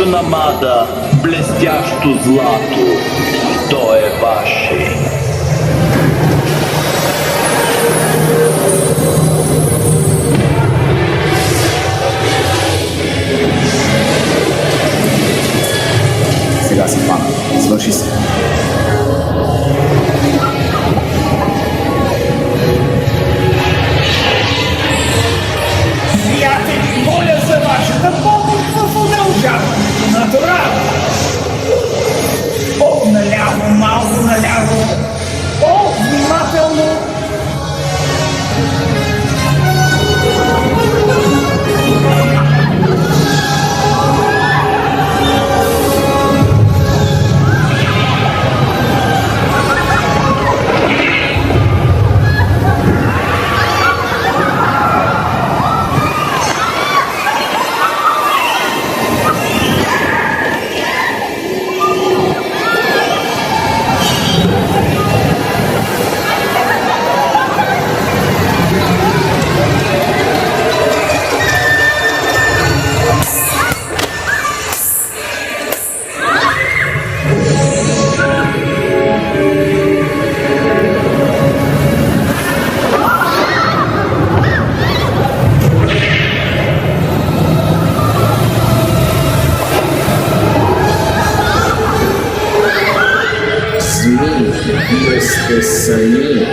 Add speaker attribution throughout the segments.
Speaker 1: намада, блестящо злато, то е ваше.
Speaker 2: Сега си хвана. Свърши се.
Speaker 3: Приятели, моля за вашата помощ в удължаването на Дорада. Наляво, малко наляво. Внимателно.
Speaker 2: Вие сте сами.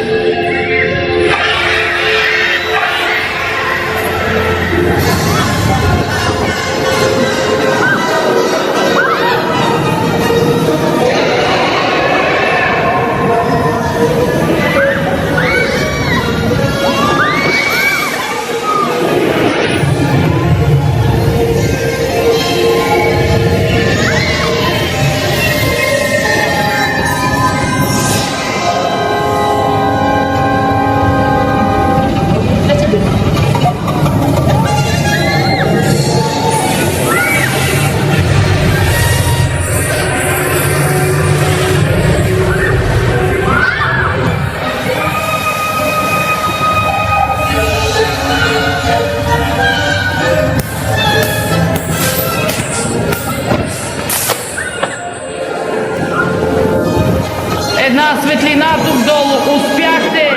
Speaker 4: Една светлина тук долу. Успяхте!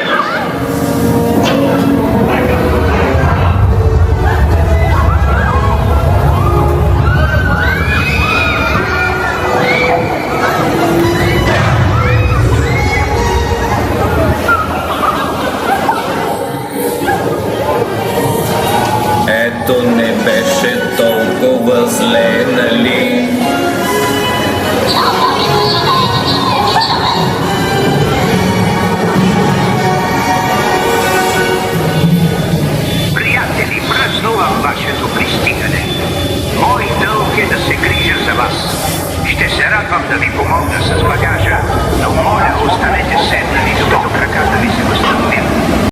Speaker 5: Ето не беше толкова зле, нали?
Speaker 6: Приятели, празнувам вашето пристигане. Мой дълг е да се грижа за вас. Ще се радвам да ви помогна с багажа, но моля,